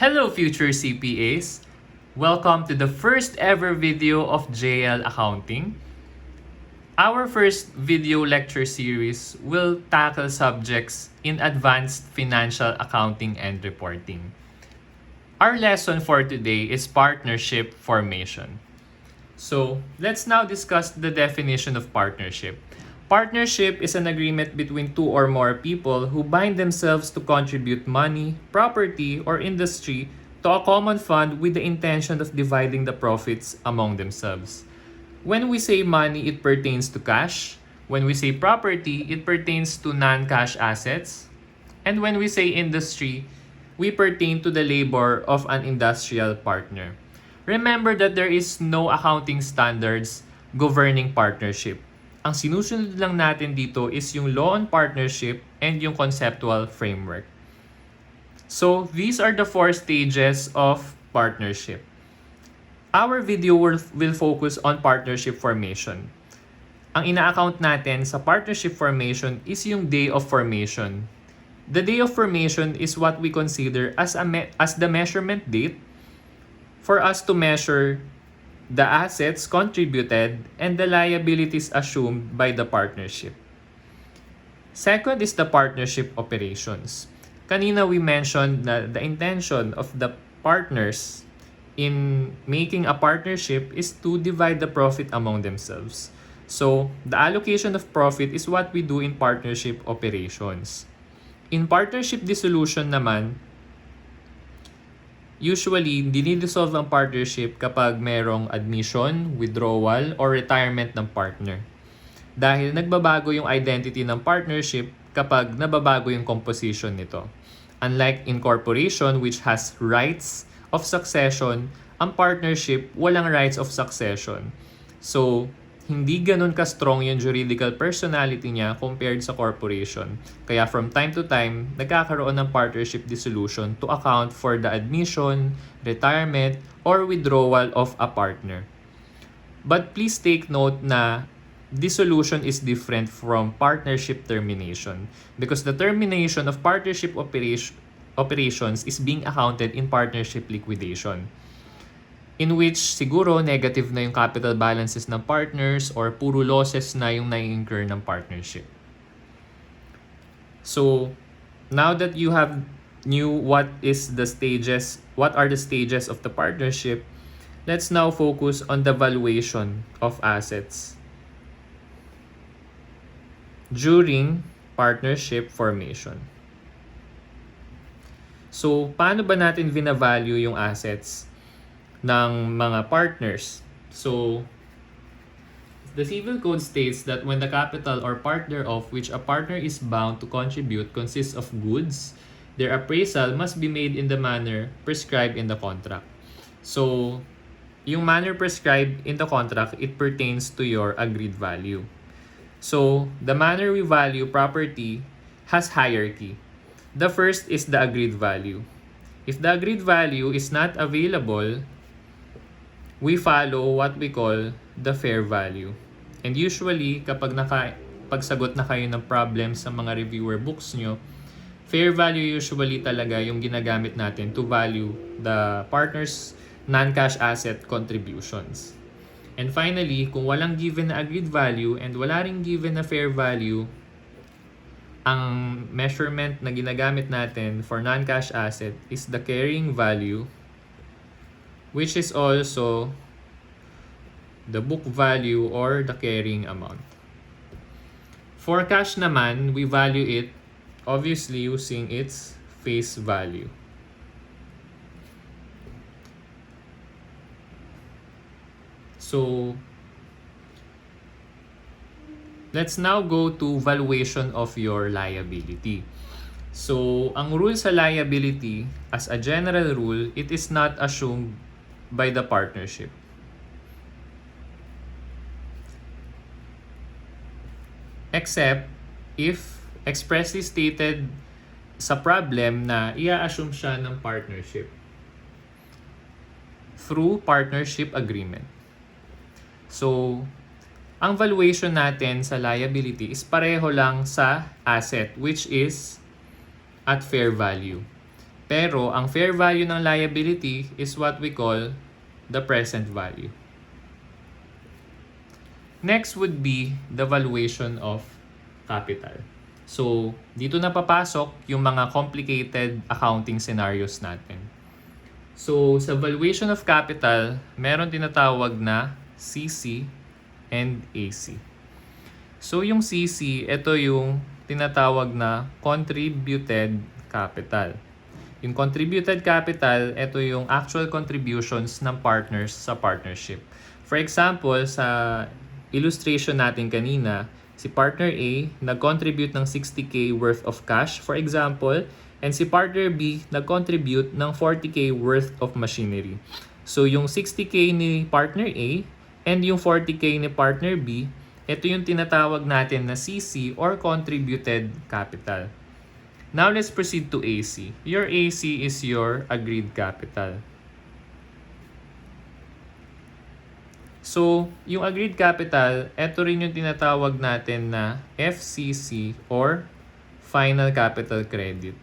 Hello future CPAs! Welcome to the first ever video of JL Accounting. Our first video lecture series will tackle subjects in advanced financial accounting and reporting. Our lesson for today is partnership formation. So, let's now discuss the definition of partnership. Partnership is an agreement between two or more people who bind themselves to contribute money, property, or industry to a common fund with the intention of dividing the profits among themselves. When we say money, it pertains to cash. When we say property, it pertains to non-cash assets. And when we say industry, we pertain to the labor of an industrial partner. Remember that there is no accounting standards governing partnership. Ang sinusunod lang natin dito is yung law on partnership and yung conceptual framework. So, these are the 4 stages of partnership. Our video will focus on partnership formation. Ang ina-account natin sa partnership formation is yung day of formation. The day of formation is what we consider as the measurement date for us to measure the assets contributed and the liabilities assumed by the partnership. Second is the partnership operations. Kanina we mentioned na the intention of the partners in making a partnership is to divide the profit among themselves. So, the allocation of profit is what we do in partnership operations. In partnership dissolution naman, usually, dinidissolve ang partnership kapag merong admission, withdrawal, or retirement ng partner. Dahil nagbabago yung identity ng partnership kapag nababago yung composition nito. Unlike incorporation which has rights of succession, ang partnership walang rights of succession. So, hindi ganun ka-strong yung juridical personality niya compared sa corporation. Kaya from time to time, nagkakaroon ng partnership dissolution to account for the admission, retirement, or withdrawal of a partner. But please take note na dissolution is different from partnership termination because the termination of partnership operations is being accounted in partnership liquidation, in which siguro negative na yung capital balances ng partners or puro losses na yung nai-incur ng partnership. So, now that you have knew what are the stages of the partnership, let's now focus on the valuation of assets during partnership formation. So, paano ba natin vina-value yung assets ng mga partners? So, the Civil Code states that when the capital or part thereof which a partner is bound to contribute consists of goods, their appraisal must be made in the manner prescribed in the contract. So, yung manner prescribed in the contract, it pertains to your agreed value. So, the manner we value property has hierarchy. The first is the agreed value. If the agreed value is not available, we follow what we call the fair value. And usually, kapag pagsagot na kayo ng problem sa mga reviewer books nyo, fair value usually talaga yung ginagamit natin to value the partner's non-cash asset contributions. And finally, kung walang given na agreed value and wala ring given na fair value, ang measurement na ginagamit natin for non-cash asset is the carrying value, which is also the book value or the carrying amount. For cash naman, we value it obviously using its face value. So, let's now go to valuation of your liability. So, ang rule sa liability, as a general rule, it is not assumed by the partnership. Except if expressly stated sa problem na i-assume siya ng partnership through partnership agreement. So, ang valuation natin sa liability is pareho lang sa asset which is at fair value. Pero ang fair value ng liability is what we call the present value. Next would be the valuation of capital. So, dito na papasok yung mga complicated accounting scenarios natin. So, sa valuation of capital, meron tinatawag na CC and AC. So, yung CC, ito yung tinatawag na contributed capital. Yung contributed capital, ito yung actual contributions ng partners sa partnership. For example, sa illustration natin kanina, si partner A nag-contribute ng 60K worth of cash, for example, and si partner B nag-contribute ng 40K worth of machinery. So, yung 60K ni partner A and yung 40K ni partner B, ito yung tinatawag natin na CC or contributed capital. Now, let's proceed to AC. Your AC is your agreed capital. So, yung agreed capital, ito rin yung tinatawag natin na FCC or Final Capital Credit.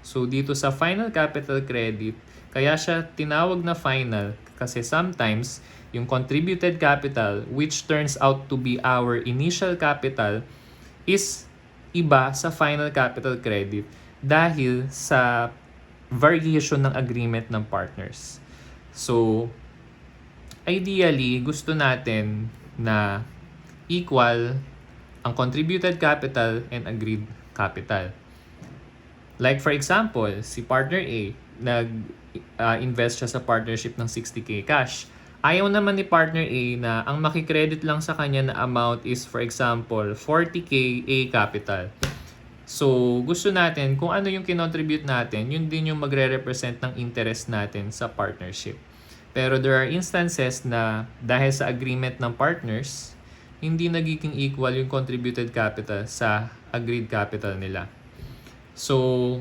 So, dito sa Final Capital Credit, kaya siya tinawag na final kasi sometimes yung contributed capital, which turns out to be our initial capital, is iba sa Final Capital Credit dahil sa variation ng agreement ng partners. So, ideally, gusto natin na equal ang contributed capital and agreed capital. Like for example, si partner A, nag-invest siya sa partnership ng 60K cash. Ayaw naman ni partner A na ang makikredit lang sa kanya na amount is for example, 40K A capital. So, gusto natin kung ano yung kinontribute natin, yun din yung magre-represent ng interest natin sa partnership. Pero there are instances na dahil sa agreement ng partners, hindi nagiging equal yung contributed capital sa agreed capital nila. So,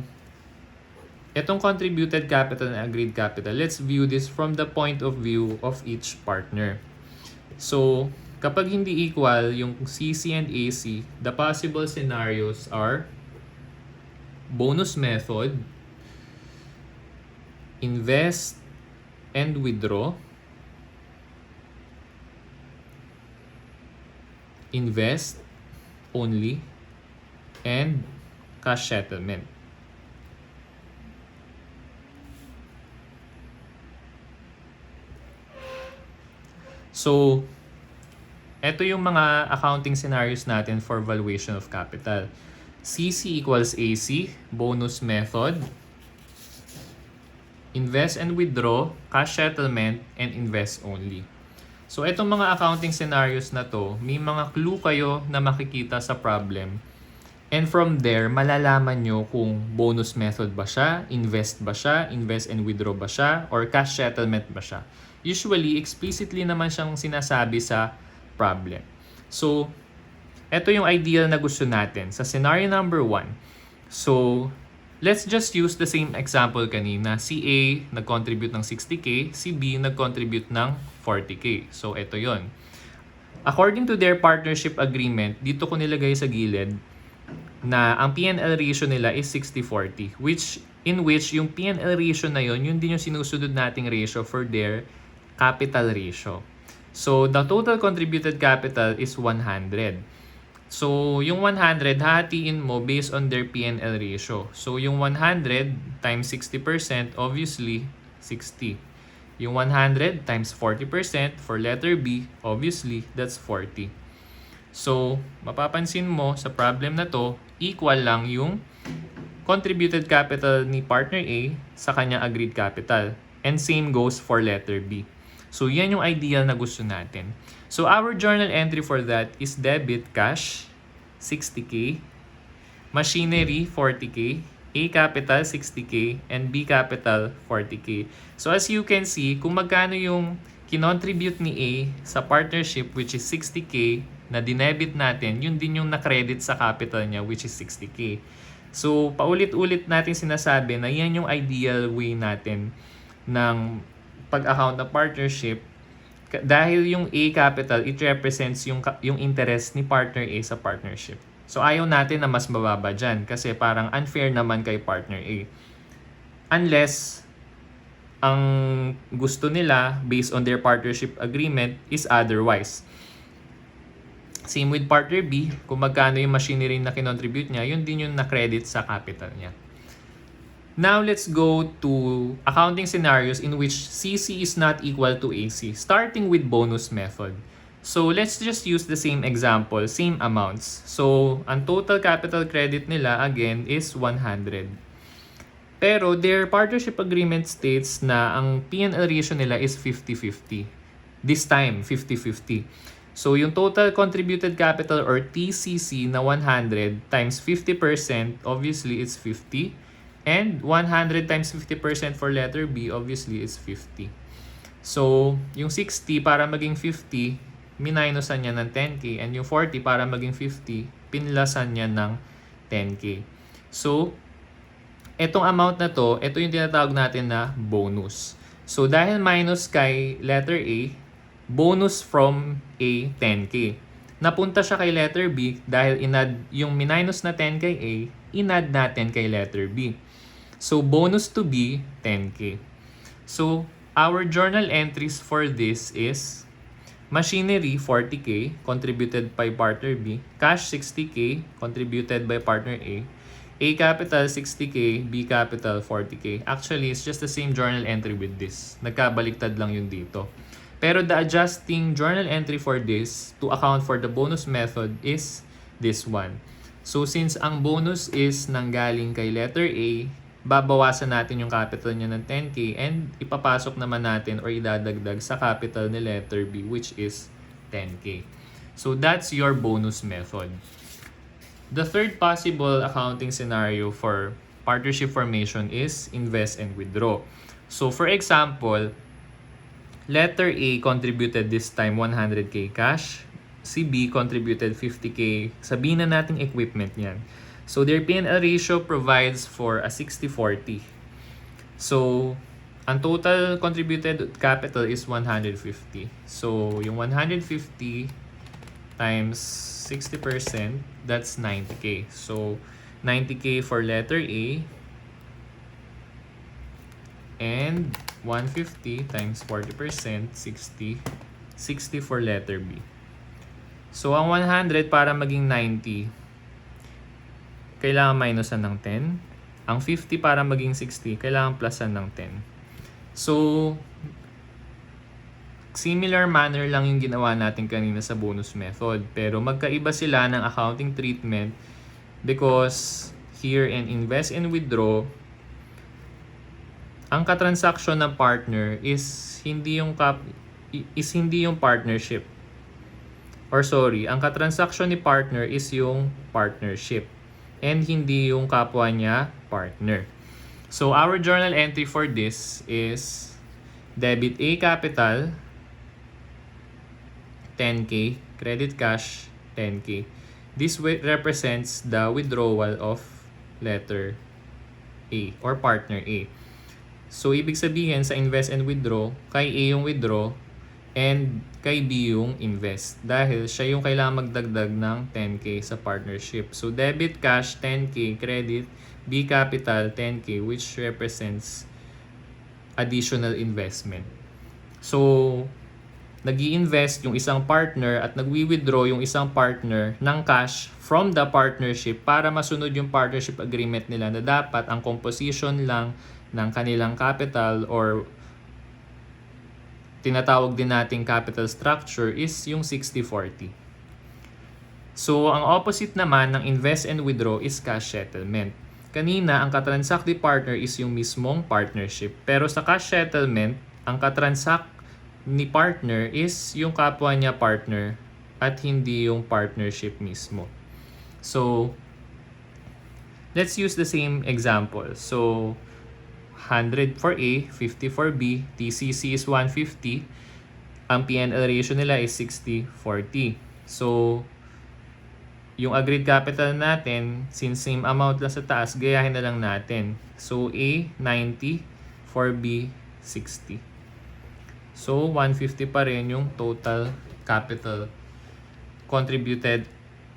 itong contributed capital and agreed capital, let's view this from the point of view of each partner. So, kapag hindi equal yung CC and AC, the possible scenarios are bonus method, invest and withdraw, invest only, and cash settlement. So, ito yung mga accounting scenarios natin for valuation of capital. CC equals AC, bonus method, invest and withdraw, cash settlement, and invest only. So, itong mga accounting scenarios na to, may mga clue kayo na makikita sa problem. And from there, malalaman nyo kung bonus method ba siya, invest and withdraw ba siya, or cash settlement ba siya. Usually, explicitly naman siyang sinasabi sa problem. So, ito yung ideal na gusto natin sa scenario number 1. So, let's just use the same example kanina. Si A nag-contribute ng 60K, si B nag-contribute ng 40K. So, ito yon. According to their partnership agreement, dito ko nilagay sa gilid na ang P&L ratio nila is 60-40, in which yung P&L ratio na yun din yung sinusunod nating ratio for their capital ratio. So, the total contributed capital is 100. So, yung 100, hahatiin mo based on their P&L ratio. So, yung 100 times 60%, obviously, 60. Yung 100 times 40% for letter B, obviously, that's 40. So, mapapansin mo sa problem na to, equal lang yung contributed capital ni partner A sa kanyang agreed capital. And same goes for letter B. So, yan yung ideal na gusto natin. So, our journal entry for that is debit cash, 60K, machinery, 40K, A capital, 60K, and B capital, 40K. So, as you can see, kung magkano yung kinontribute ni A sa partnership, which is 60K, na dinebit natin, yun din yung na-credit sa capital niya, which is 60K. So, paulit-ulit natin sinasabi na yan yung ideal way natin ng pag-account na partnership dahil yung A capital, it represents yung interest ni partner A sa partnership. So, ayaw natin na mas mababa dyan kasi parang unfair naman kay partner A. unless ang gusto nila based on their partnership agreement is otherwise. Same with partner B, kung magkano yung machinery na kinontribute niya, yun din yung na-credit sa capital niya. Now, let's go to accounting scenarios in which CC is not equal to AC, starting with bonus method. So, let's just use the same example, same amounts. So, ang total capital credit nila, again, is 100. Pero, their partnership agreement states na ang P&L ratio nila is 50-50. This time, 50-50. So, yung total contributed capital or TCC na 100 times 50%, obviously, it's 50. And 100 times 50% for letter B, obviously, is 50. So, yung 60 para maging 50, minusan niya ng 10K. And yung 40 para maging 50, pinlasan niya ng 10K. So, etong amount na to, ito yung tinatawag natin na bonus. So, dahil minus kay letter A, bonus from A, 10K. Napunta siya kay letter B dahil inad yung minus na 10 kay A, inad natin kay letter B. So, bonus to B, 10K. So, our journal entries for this is machinery, 40K, contributed by partner B. Cash, 60K, contributed by partner A. A capital, 60K. B capital, 40K. Actually, it's just the same journal entry with this. Nagkabaliktad lang yun dito. Pero the adjusting journal entry for this to account for the bonus method is this one. So, since ang bonus is nanggaling kay letter A, babawasan natin yung capital niya ng 10K and ipapasok naman natin or idadagdag sa capital ni letter B, which is 10K. So, that's your bonus method. The third possible accounting scenario for partnership formation is invest and withdraw. So, for example, letter A contributed this time 100K cash. Si B contributed 50K. Sabihin na natin equipment niyan. So, their P&L ratio provides for a 60-40. So, ang total contributed capital is 150. So, yung 150 times 60%, that's 90K. So, 90K for letter A. And 150 times 40%, 60. 60 for letter B. So, ang 100 para maging 90, kailangan minusan ng 10. Ang 50 para maging 60, kailangan plusan ng 10. So, similar manner lang yung ginawa natin kanina sa bonus method. Pero magkaiba sila ng accounting treatment because here in invest and withdraw, ang katransaksyon ng partner is hindi yung partnership. Or sorry, ang katransaksyon ni partner is yung partnership and hindi yung kapwa niya partner. So, our journal entry for this is debit A capital, 10K, credit cash, 10K. This represents the withdrawal of letter A or partner A. So, ibig sabihin sa invest and withdraw, kay A yung withdraw and kay B yung invest. Dahil siya yung kailangan magdagdag ng 10K sa partnership. So, debit cash, 10K, credit, B capital, 10K, which represents additional investment. So, nag-i-invest yung isang partner at nagwi-withdraw yung isang partner ng cash from the partnership para masunod yung partnership agreement nila na dapat ang composition lang ng kanilang capital or tinatawag din nating capital structure is yung 60-40. So, ang opposite naman ng invest and withdraw is cash settlement. Kanina, ang katransactive partner is yung mismong partnership. Pero sa cash settlement, ang katransact ni partner is yung kapwa niya partner at hindi yung partnership mismo. So, let's use the same example. So, 100 for A, 50 for B, TCC is 150. Ang P&L ratio nila is 60-40. So, yung agreed capital natin, since same amount lang sa taas, gayahin na lang natin. So, A, 90, for B, 60. So, 150 pa rin yung total capital contributed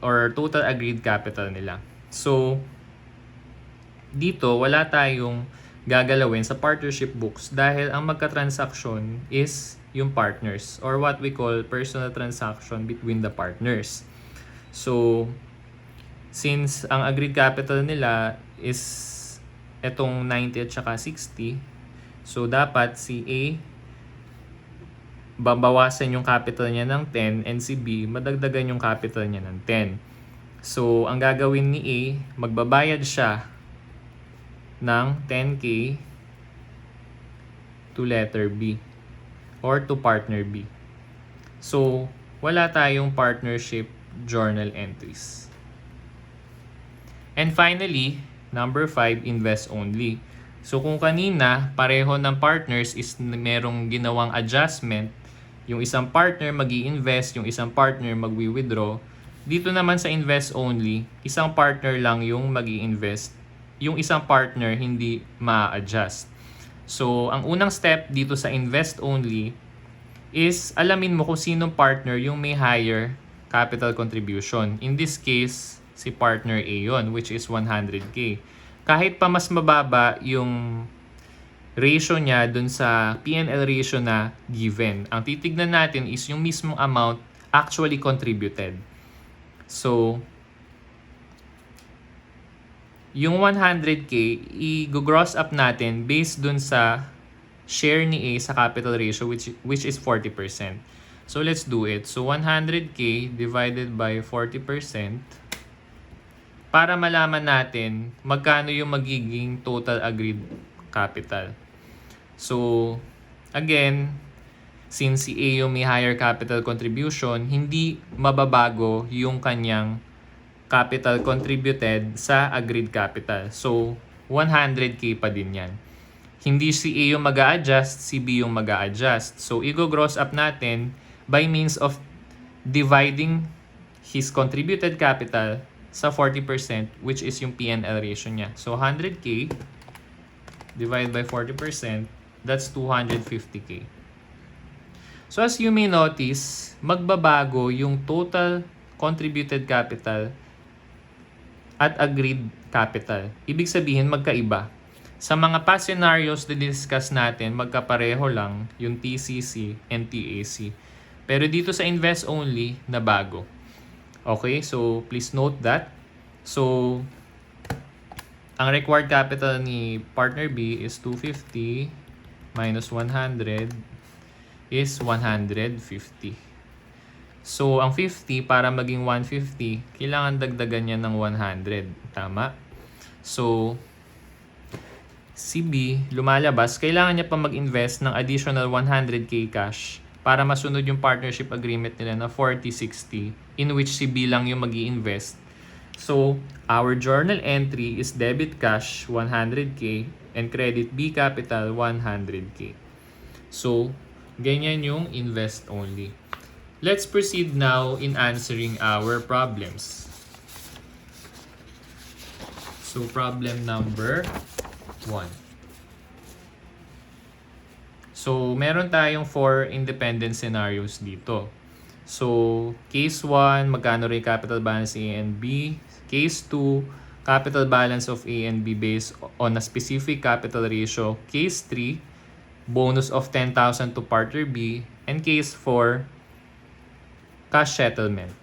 or total agreed capital nila. So, dito, wala tayong gagalawin sa partnership books dahil ang magka-transaction is yung partners or what we call personal transaction between the partners. So, since ang agreed capital nila is etong 90 at saka 60, so dapat si A babawasan yung capital niya ng 10 and si B madagdagan yung capital niya ng 10. So, ang gagawin ni A, magbabayad siya ng 10K to letter B or to partner B. So, wala tayong partnership journal entries. And finally, number 5, invest only. So, kung kanina, pareho ng partners is merong ginawang adjustment, yung isang partner mag-i-invest, yung isang partner mag-withdraw. Dito naman sa invest only, isang partner lang yung mag-i-invest. Yung isang partner hindi ma-adjust. So, ang unang step dito sa invest only is alamin mo kung sinong partner yung may higher capital contribution. In this case, si partner A yon, which is 100K. Kahit pa mas mababa yung ratio niya dun sa P&L ratio na given, ang titignan natin is yung mismong amount actually contributed. So, yung 100K, i-gross up natin based dun sa share ni A sa capital ratio which is 40%. So, let's do it. So, 100K divided by 40% para malaman natin magkano yung magiging total agreed capital. So, again, since si A yung may higher capital contribution, hindi mababago yung kanyang capital contributed sa agreed capital. So, 100K pa din yan. Hindi si A yung mag-a-adjust, si B yung mag-a-adjust. So, i-gross up natin by means of dividing his contributed capital sa 40%, which is yung P&L ratio niya. So, 100K divided by 40%, that's 250K. So, as you may notice, magbabago yung total contributed capital at agreed capital. Ibig sabihin, magkaiba. Sa mga past scenarios na discuss natin, magkapareho lang yung TCC and TAC. Pero dito sa invest only, na bago. Okay, so please note that. So, ang required capital ni partner B is 250 minus 100 is 150. So, ang 50 para maging 150, kailangan dagdagan niya ng 100. Tama? So, si B, lumalabas, kailangan niya pa mag-invest ng additional 100K cash para masunod yung partnership agreement nila na 40-60, in which si B lang yung mag-i-invest. So, our journal entry is debit cash 100K and credit B capital 100K. So, ganyan yung invest only. Let's proceed now in answering our problems. So, problem number 1. So, meron tayong 4 independent scenarios dito. So, case 1, magkano rin capital balance A and B. Case 2, capital balance of A and B based on a specific capital ratio. Case 3, bonus of 10,000 to partner B. And case 4, cash settlement.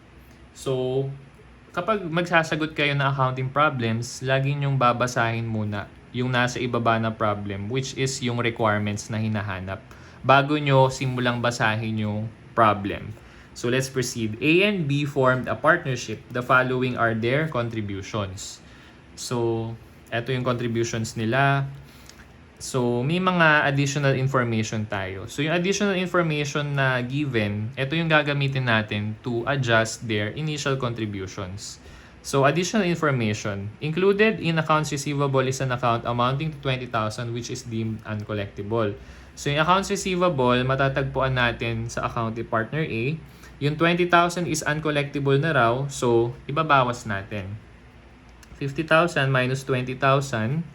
So, kapag magsasagot kayo ng accounting problems, lagi nyong babasahin muna yung nasa ibaba na problem, which is yung requirements na hinahanap, bago nyo simulang basahin yung problem. So, let's proceed. A and B formed a partnership. The following are their contributions. So, eto yung contributions nila. So, may mga additional information tayo. So, yung additional information na given, ito yung gagamitin natin to adjust their initial contributions. So, additional information. Included in accounts receivable is an account amounting to 20,000 which is deemed uncollectible. So, yung accounts receivable, matatagpuan natin sa account ni partner A. Yung 20,000 is uncollectible na raw, so, ibabawas natin. 50,000 minus 20,000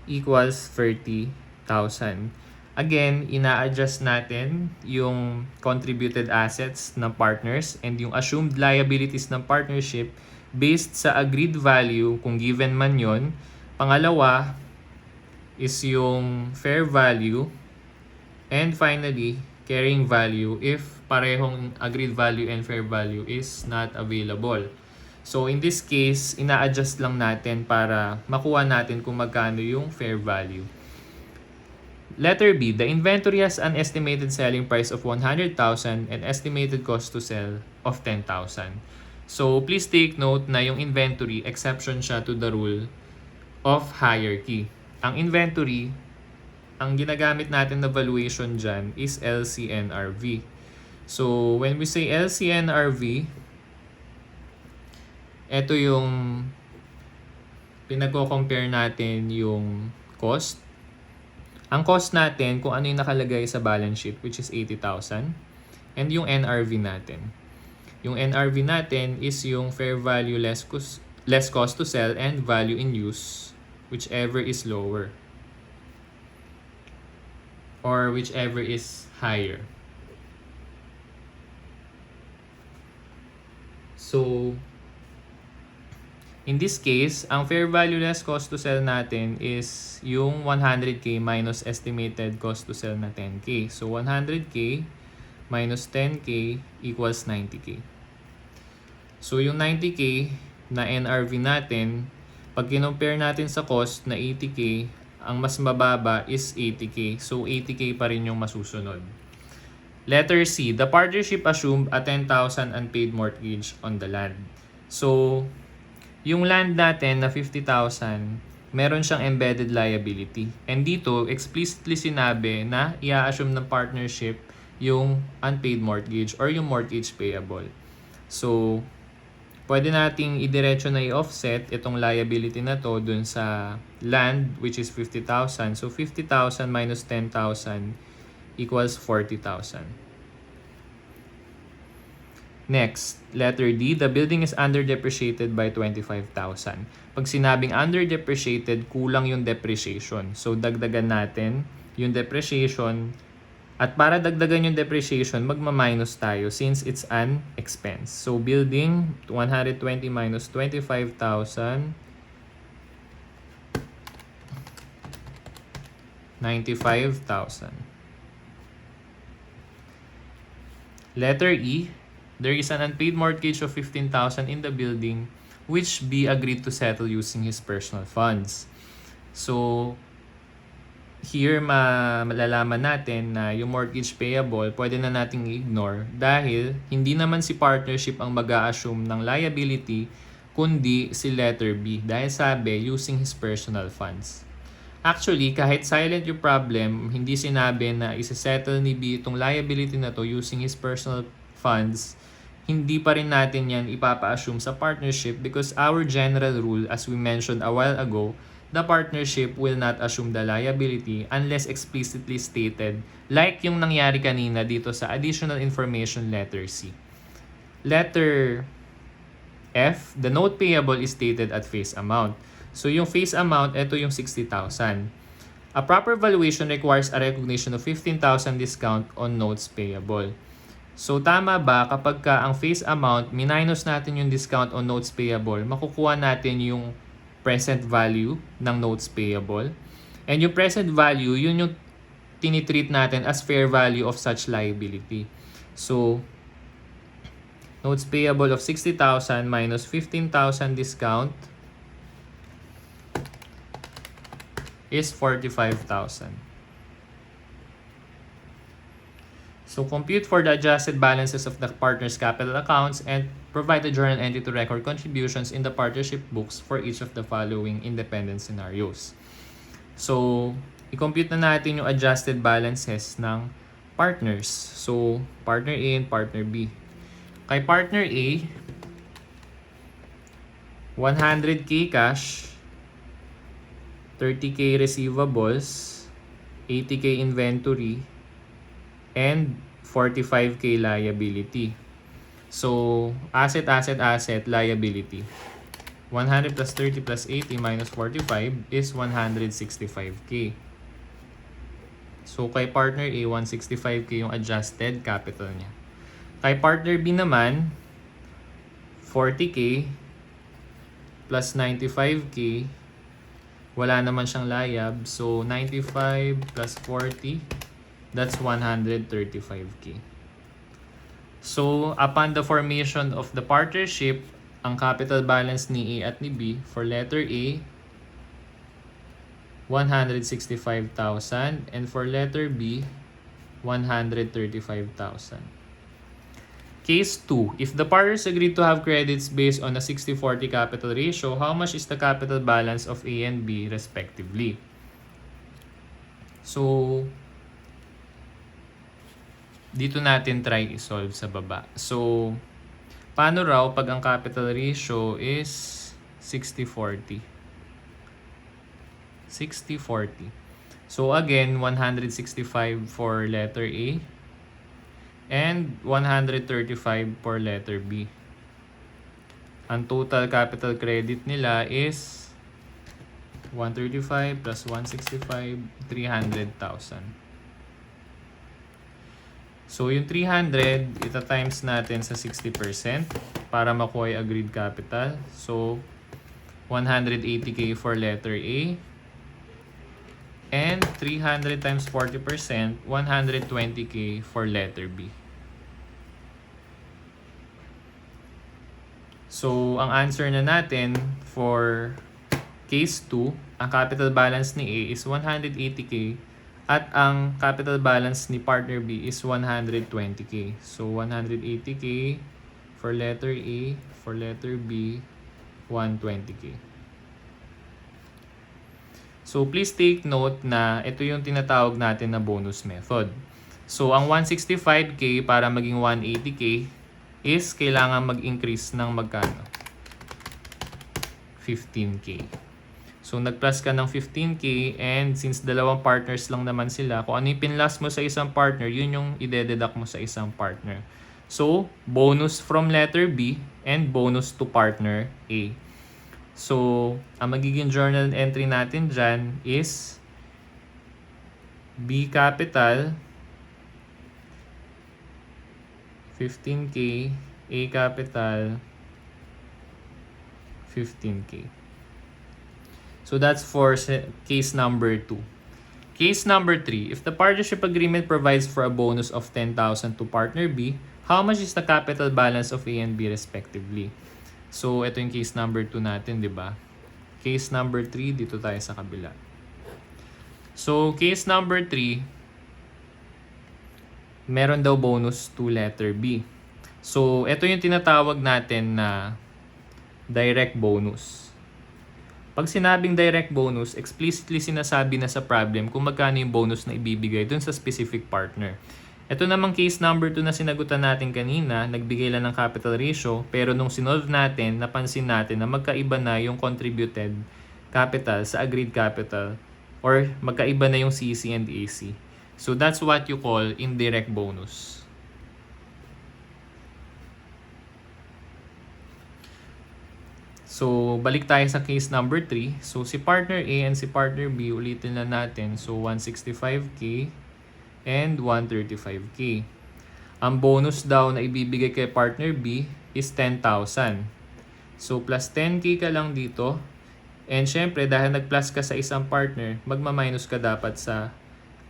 equals 30,000. Again, ina-adjust natin yung contributed assets ng partners and yung assumed liabilities ng partnership based sa agreed value kung given man yon. Pangalawa, is yung fair value, and finally, carrying value if parehong agreed value and fair value is not available. So in this case, ina-adjust lang natin para makuha natin kung magkano yung fair value. Letter B, the inventory has an estimated selling price of 100,000 and estimated cost to sell of 10,000. So please take note na yung inventory, exception siya to the rule of hierarchy. Ang inventory, ang ginagamit natin na valuation dyan is LCNRV. So when we say LCNRV, ito yung pinag-compare natin yung cost. Ang cost natin, kung ano yung nakalagay sa balance sheet, which is 80,000. And yung NRV natin. Yung NRV natin is yung fair value less cost to sell and value in use, whichever is lower. Or whichever is higher. So, in this case, ang fair value less cost to sell natin is yung 100k minus estimated cost to sell na 10k. So 100k minus 10k equals 90k. So yung 90k na NRV natin, pag kinompare natin sa cost na 80k, ang mas mababa is 80k. So 80k pa rin yung masusunod. Letter C, the partnership assumed a 10,000 unpaid mortgage on the land. So yung land natin na 50,000, meron siyang embedded liability. And dito, explicitly sinabi na i-assume ng partnership yung unpaid mortgage or yung mortgage payable. So, pwede nating idiretso na i-offset itong liability na to dun sa land, which is 50,000. So, 50,000 minus 10,000 equals 40,000. Next, letter D, the building is under-depreciated by 25,000. Pag sinabing under-depreciated, kulang yung depreciation. So, dagdagan natin yung depreciation. At para dagdagan yung depreciation, magma-minus tayo since it's an expense. So, building, 120 minus 25,000, 95,000. Letter E, there is an unpaid mortgage of 15,000 in the building which B agreed to settle using his personal funds. So, here malalaman natin na yung mortgage payable pwede na nating ignore dahil hindi naman si partnership ang mag-a-assume ng liability kundi si letter B dahil sabi using his personal funds. Actually, kahit silent yung problem, hindi sinabi na isa-settle ni B itong liability na to using his personal funds, hindi pa rin natin yan ipapa-assume sa partnership because our general rule, as we mentioned a while ago, the partnership will not assume the liability unless explicitly stated like yung nangyari kanina dito sa additional information letter C. Letter F, the note payable is stated at face amount. So yung face amount, ito yung 60,000. A proper valuation requires a recognition of 15,000 discount on notes payable. So tama ba kapag ka ang face amount, minus natin yung discount on notes payable, makukuha natin yung present value ng notes payable. And yung present value, yun yung tinitreat natin as fair value of such liability. So, notes payable of 60,000 minus 15,000 discount is 45,000. So, compute for the adjusted balances of the partner's capital accounts and provide a journal entry to record contributions in the partnership books for each of the following independent scenarios. So, i-compute na natin yung adjusted balances ng partners. So, partner A and partner B. Kay partner A, 100k cash, 30k receivables, 80k inventory, and 45k liability. So, asset, liability. 100 plus 30 plus 80 minus 45 is 165k. So, kay partner A, 165k yung adjusted capital niya. Kay partner B naman, 40k plus 95k, Wala naman siyang layab. So, 95 plus 40, that's 135K. So, upon the formation of the partnership, ang capital balance ni A at ni B for letter A, 165,000, and for letter B, 135,000. Case 2. If the partners agreed to have credits based on a 60-40 capital ratio, how much is the capital balance of A and B respectively? So, dito natin try i-solve sa baba. So, paano raw pag ang capital ratio is 60-40? 60-40. So again, 165 for letter A and 135 for letter B. Ang total capital credit nila is 135 plus 165, 300,000. So yung 300, ita-times natin sa 60% para makuha yung agreed capital. So 180K for letter A. And 300 times 40%, 120K for letter B. So, ang answer na natin for case 2, ang capital balance ni A is 180K at ang capital balance ni partner B is 120K. So, 180K for letter A, for letter B, 120K. So, please take note na ito yung tinatawag natin na bonus method. So, ang 165K para maging 180K is kailangan mag-increase ng magkano? 15K. So, nag-plus ka ng 15K and since dalawang partners lang naman sila, kung ano yung pinlas mo sa isang partner, yun yung ide-deduct mo sa isang partner. So, bonus from letter B and bonus to partner A. So, ang magiging journal entry natin dyan is B capital 15K, A capital 15K. So, that's for case number 2. Case number 3, if the partnership agreement provides for a bonus of 10,000 to partner B, how much is the capital balance of A and B respectively? So, ito yung case number 2 natin, di ba? Case number 3, dito tayo sa kabila. So, case number 3, meron daw bonus to letter B. So, ito yung tinatawag natin na direct bonus. Pag sinabing direct bonus, explicitly sinasabi na sa problem kung magkano yung bonus na ibibigay dun sa specific partner. Ito namang case number 2 na sinagutan natin kanina, nagbigay lang ng capital ratio, pero nung sinolve natin, napansin natin na magkaiba na yung contributed capital sa agreed capital or magkaiba na yung CC and AC. So that's what you call indirect bonus. So balik tayo sa case number 3. So si partner A and si partner B, ulitin na natin. So 165K and 135K. Ang bonus daw na ibibigay kay partner B is 10,000. So, plus 10K ka lang dito. And syempre, dahil nag-plus ka sa isang partner, magma-minus ka dapat sa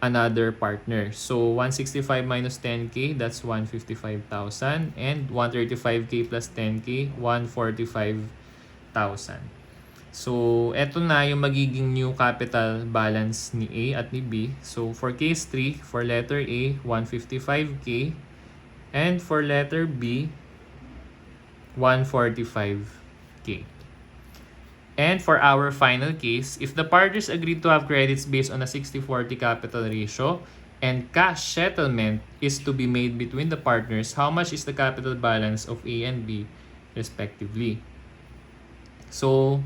another partner. So, 165 minus 10K, that's 155,000. And 135K plus 10K, 145,000. So, eto na yung magiging new capital balance ni A at ni B. So, for case 3, for letter A, 155K. And for letter B, 145K. And for our final case, if the partners agreed to have credits based on a 60-40 capital ratio and cash settlement is to be made between the partners, how much is the capital balance of A and B respectively? So,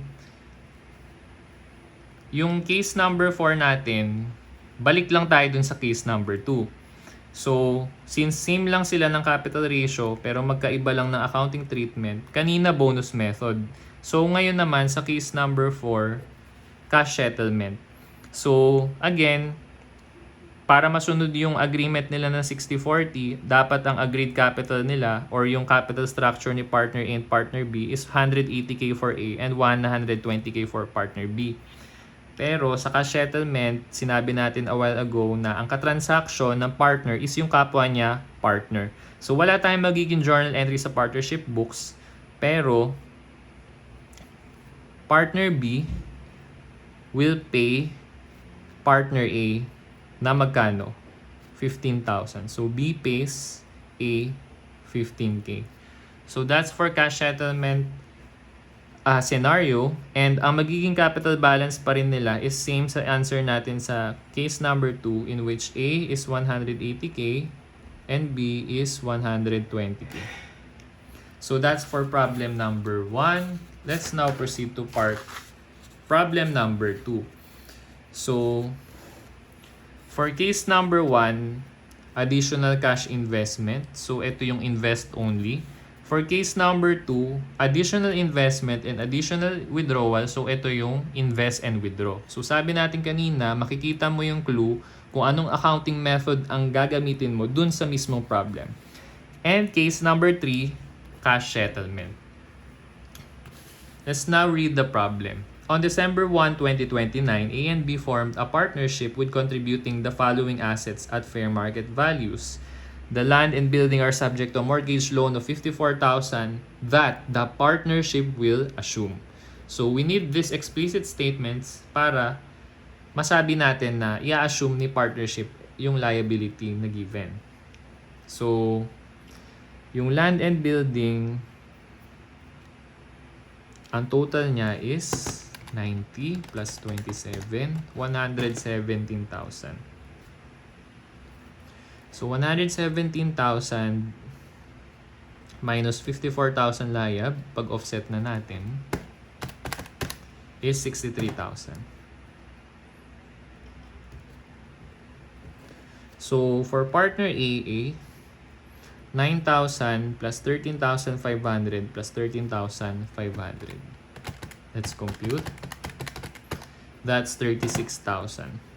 yung case number 4 natin, balik lang tayo dun sa case number 2. So, since same lang sila ng capital ratio pero magkaiba lang ng accounting treatment, kanina bonus method. So, ngayon naman sa case number 4, cash settlement. So, again, para masunod yung agreement nila na 60-40, dapat ang agreed capital nila or yung capital structure ni partner A and partner B is 180K for A and 120K for partner B. Pero sa cash settlement, sinabi natin a while ago na ang katransaksyon ng partner is yung kapwa niya partner. So wala tayong magiging journal entry sa partnership books, pero partner B will pay partner A na magkano? 15,000. So B pays A 15K. So that's for cash settlement scenario, and ang magiging capital balance pa rin nila is same sa answer natin sa case number 2, in which A is 180K and B is 120K. So that's for problem number 1. Let's now proceed to problem number 2. So for case number 1, additional cash investment. So ito yung invest only. For case number 2, additional investment and additional withdrawal. So, ito yung invest and withdraw. So, sabi natin kanina, makikita mo yung clue kung anong accounting method ang gagamitin mo dun sa mismong problem. And case number 3, cash settlement. Let's now read the problem. On December 1, 2029, A and B formed a partnership with contributing the following assets at fair market values. The land and building are subject to a mortgage loan of 54,000 that the partnership will assume. So we need these explicit statements para masabi natin na i-assume ni partnership yung liability na given. So yung land and building, ang total niya is 90 plus 27, 117,000. So, 117,000 minus 54,000 layab, pag offset na natin, is 63,000. So, for partner AA, 9,000 plus 13,500 plus 13,500. Let's compute. That's 36,000.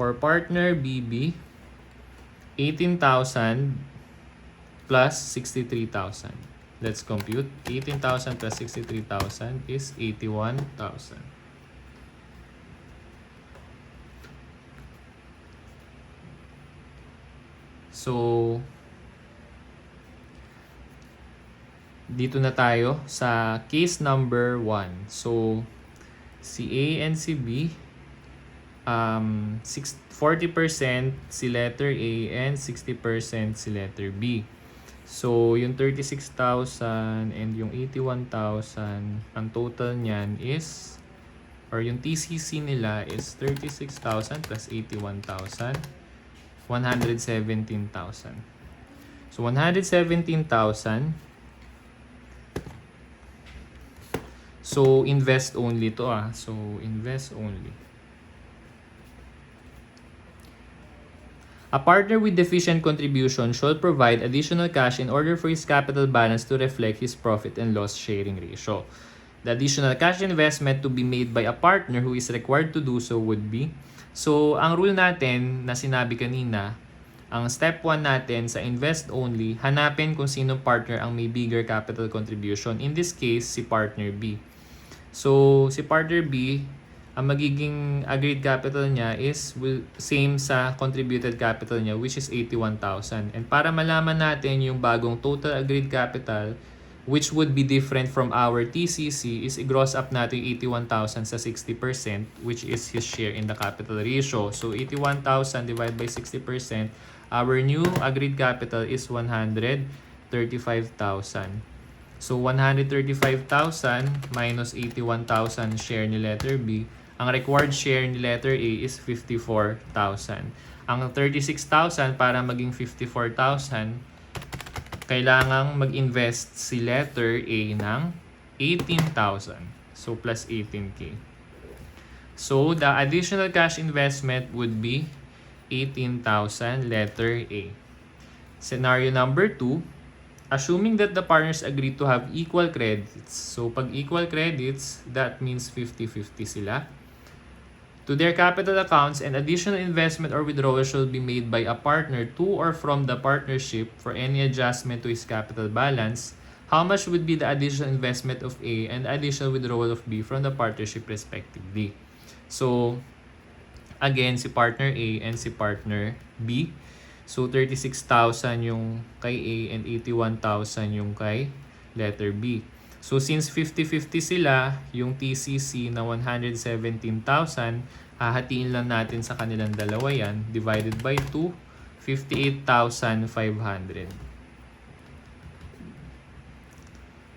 For partner BB, 18,000 plus 63,000. Let's compute. 18,000 plus 63,000 is 81,000. So, dito na tayo sa case number 1. So, si A and si B, 40% si letter A and 60% si letter B. So, yung 36,000 and yung 81,000, ang total niyan is, or yung TCC nila is 36,000 plus 81,000, 117,000. So, 117,000. So, invest only to So, invest only. A partner with deficient contribution should provide additional cash in order for his capital balance to reflect his profit and loss sharing ratio. The additional cash investment to be made by a partner who is required to do so would be, so ang rule natin na sinabi kanina, ang step 1 natin sa invest only, hanapin kung sinong partner ang may bigger capital contribution. In this case, si partner B. So, si partner B, ang magiging agreed capital niya is same sa contributed capital niya, which is 81,000. And para malaman natin yung bagong total agreed capital, which would be different from our TCC, is i-gross up natin 81,000 sa 60%, which is his share in the capital ratio. So 81,000 divided by 60%, our new agreed capital is 135,000. So 135,000 minus 81,000 share ni letter B, ang required share ni letter A is 54,000. Ang 36,000 para maging 54,000, kailangang mag-invest si letter A ng 18,000. So, plus 18K. So, the additional cash investment would be 18,000 letter A. Scenario number 2, assuming that the partners agree to have equal credits. So, pag equal credits, that means 50-50 sila. To their capital accounts, and additional investment or withdrawal shall be made by a partner to or from the partnership for any adjustment to his capital balance. how much would be the additional investment of A and additional withdrawal of B from the partnership respectively. So, again, si partner A and si partner B. So, 36,000 yung kay A and 81,000 yung kay letter B. So, since 50-50 sila, yung TCC na 117,000, hahatiin lang natin sa kanilang dalawa yan, divided by 2, 58,500.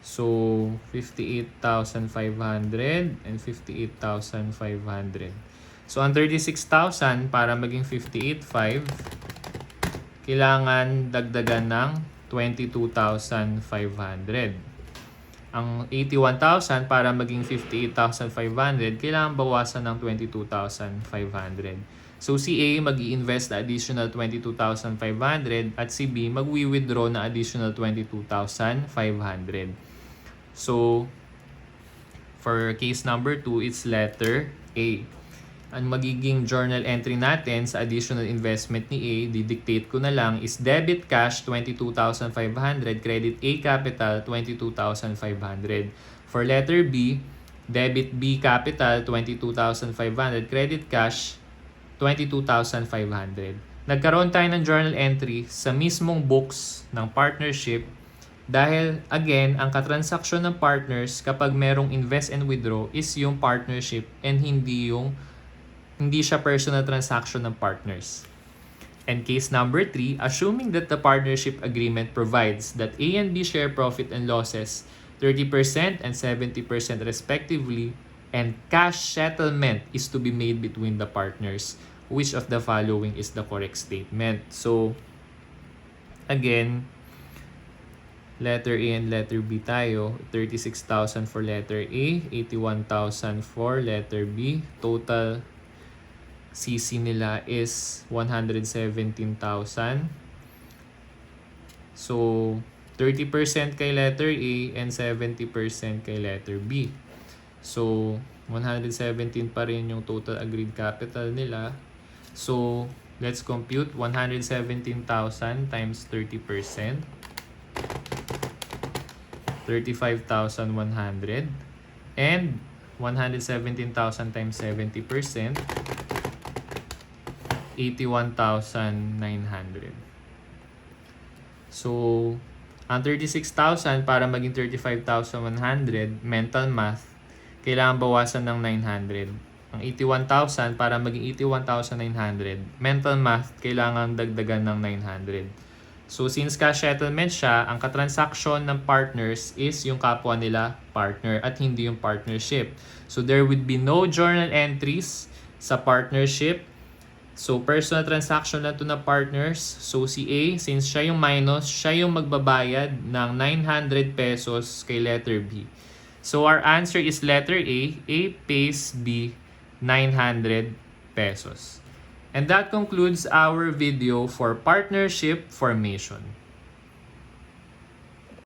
So, 58,500 and 58,500. So, ang 36,000 para maging 58,500, kailangan dagdagan ng 22,500. Ang 81,000 para maging 58,500, kailangan bawasan ng 22,500. So, si A mag-i-invest na additional 22,500 at si B mag-withdraw na additional 22,500. So, for case number 2, it's letter A. Ang magiging journal entry natin sa additional investment ni A, didictate ko na lang, is debit cash 22,500, credit A capital 22,500. For letter B, debit B capital 22,500, credit cash 22,500. Nagkaroon tayo ng journal entry sa mismong books ng partnership dahil, again, ang katransaksyon ng partners kapag merong invest and withdraw is yung partnership and hindi siya personal transaction ng partners. And case number 3, assuming that the partnership agreement provides that A and B share profit and losses 30% and 70% respectively, and cash settlement is to be made between the partners, which of the following is the correct statement? So, again, letter A and letter B tayo. 36,000 for letter A, 81,000 for letter B. Total CC nila is 117,000. So, 30% kay letter A and 70% kay letter B. So, 117 pa rin yung total agreed capital nila. So, let's compute 117,000 times 30%. 35,100. And 117,000 times 70%. 81,900. So, ang 36,000 para maging 35,100, mental math, kailangan bawasan ng 900. Ang 81,000 para maging 81,900, mental math, kailangan dagdagan ng 900. So, since cash settlement siya, ang katransaksyon ng partners is yung kapwa nila partner at hindi yung partnership. So, there would be no journal entries sa partnership. So, personal transaction lang to na partners. So, si A, since siya yung minus, siya yung magbabayad ng 900 pesos kay letter B. So, our answer is letter A. A pays B 900 pesos. And that concludes our video for partnership formation.